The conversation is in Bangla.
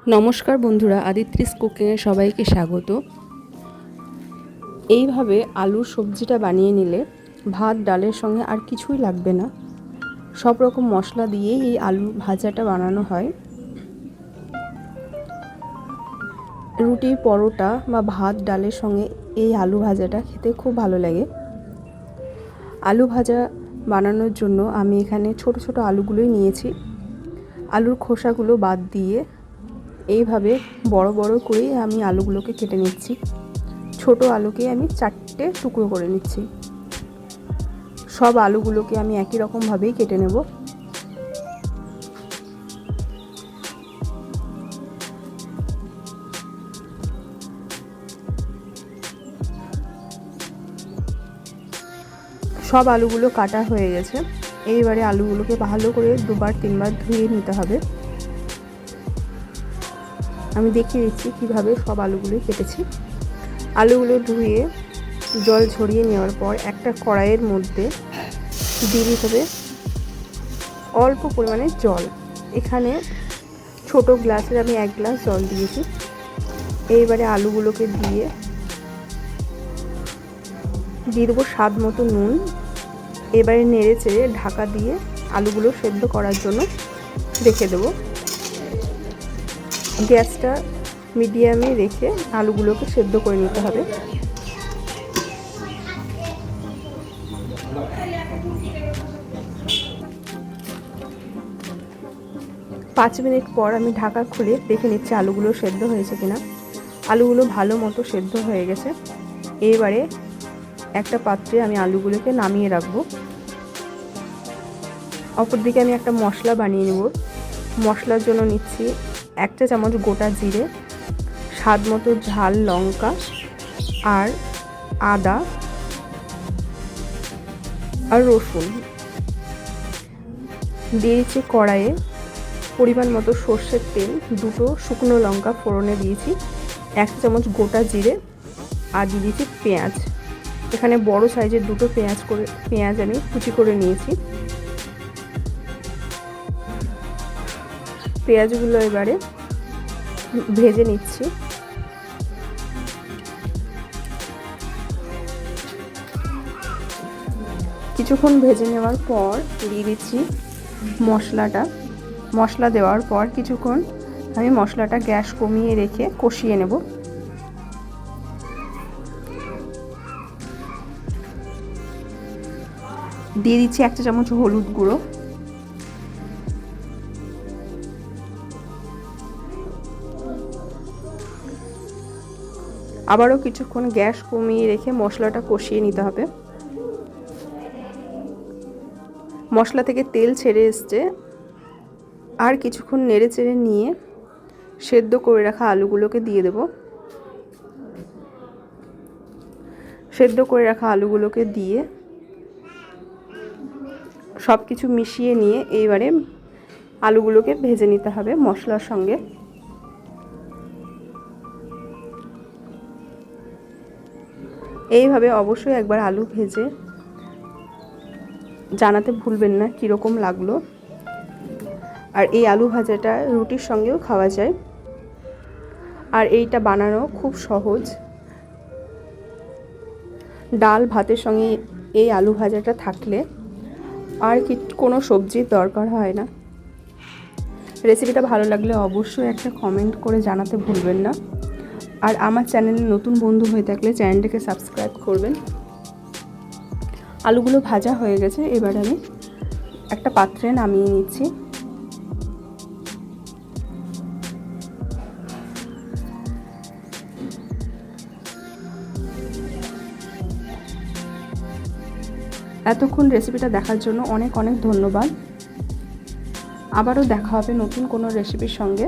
নমস্কার বন্ধুরা, আদিত্রিস কুকিংয়ে সবাইকে স্বাগত। এইভাবে আলুর সবজিটা বানিয়ে নিলে ভাত ডালের সঙ্গে আর কিছুই লাগবে না। সব রকম মশলা দিয়ে এই আলু ভাজাটা বানানো হয়। রুটি, পরোটা বা ভাত ডালের সঙ্গে এই আলু ভাজাটা খেতে খুব ভালো লাগে। আলু ভাজা বানানোর জন্য আমি এখানে ছোট ছোট আলুগুলোই নিয়েছি। আলুর খোসাগুলো বাদ দিয়ে এইভাবে বড় বড় করেই আমি আলুগুলোকে কেটে নিচ্ছি। ছোট আলুকে আমি 4টে টুকরো করে নিচ্ছি। সব আলুগুলোকে আমি একই রকমভাবেই কেটে নেব। সব আলুগুলো কাটা হয়ে গেছে। এইবারে আলুগুলোকে ভালো করে 2-3 বার ধুয়ে নিতে হবে। আমি দেখিয়ে দিচ্ছি কীভাবে সব আলুগুলো কেটেছি। আলুগুলো ধুয়ে জল ঝরিয়ে নেওয়ার পর একটা কড়াইয়ের মধ্যে দিয়ে দিতে হবে অল্প পরিমাণে জল। এখানে ছোট গ্লাসের আমি 1 গ্লাস জল দিয়েছি। এইবারে আলুগুলোকে দিয়ে দেবো স্বাদ মতো নুন। এবারে নেড়ে চেড়ে ঢাকা দিয়ে আলুগুলো সেদ্ধ করার জন্য রেখে দেবো। গ্যাসটা মিডিয়ামে রেখে আলুগুলোকে সেদ্ধ করে নিতে হবে। 5 মিনিট পর আমি ঢাকা খুলে দেখে নিচ্ছি আলুগুলো সেদ্ধ হয়েছে কিনা। আলুগুলো ভালো মতো সেদ্ধ হয়ে গেছে। এবারে একটা পাত্রে আমি আলুগুলোকে নামিয়ে রাখবো। অপরদিকে আমি একটা মশলা বানিয়ে নেব। মশলার জন্য নিচ্ছি 1 চা চামচ গোটা জিরে, স্বাদ মতো ঝাল লঙ্কা আর আদা আর রসুন। দিয়ে দিচ্ছি কড়াইয়ে পরিমাণ মতো সর্ষের তেল, 2টো শুকনো লঙ্কা ফোড়নে দিয়েছি, 1 চা চামচ গোটা জিরে আর দিয়ে দিয়েছি পেঁয়াজ। এখানে বড় সাইজের 2টো পেঁয়াজ আমি কুচি করে নিয়েছি। পেঁয়াজগুলো এবারে ভেজে নিচ্ছি। কিছুক্ষণ ভেজে নেওয়ার পর দিয়ে দিচ্ছি মশলাটা। মশলা দেওয়ার পর কিছুক্ষণ আমি মশলাটা গ্যাস কমিয়ে রেখে কষিয়ে নেব। দিয়ে দিচ্ছি 1 চা চামচ হলুদ গুঁড়ো, আবারও কিছুক্ষণ গ্যাস কমিয়ে রেখে মশলাটা কষিয়ে নিতে হবে। মশলা থেকে তেল ছেড়ে এসছে। আর কিছুক্ষণ নেড়ে চেড়ে নিয়ে সেদ্ধ করে রাখা আলুগুলোকে দিয়ে দেব। সেদ্ধ করে রাখা আলুগুলোকে দিয়ে সব কিছু মিশিয়ে নিয়ে এইবারে আলুগুলোকে ভেজে নিতে হবে মশলার সঙ্গে। এইভাবে অবশ্যই একবার আলু ভেজে জানাতে ভুলবেন না কীরকম লাগলো। আর এই আলু ভাজাটা রুটির সঙ্গেও খাওয়া যায়। আর এইটা বানানো খুব সহজ। ডাল ভাতের সঙ্গে এই আলু ভাজাটা থাকলে আর কোনো সবজির দরকার হয় না। রেসিপিটা ভালো লাগলে অবশ্যই একটা কমেন্ট করে জানাতে ভুলবেন না। আর আমার চ্যানেলে নতুন বন্ধু হয়ে থাকলে চ্যানেলটাকে সাবস্ক্রাইব করবেন। আলুগুলো ভাজা হয়ে গেছে। এবার আমি একটা পাত্রে নামিয়ে নিচ্ছি। এতক্ষণ রেসিপিটা দেখার জন্য অনেক অনেক ধন্যবাদ। আবারও দেখা হবে নতুন কোনো রেসিপির সঙ্গে।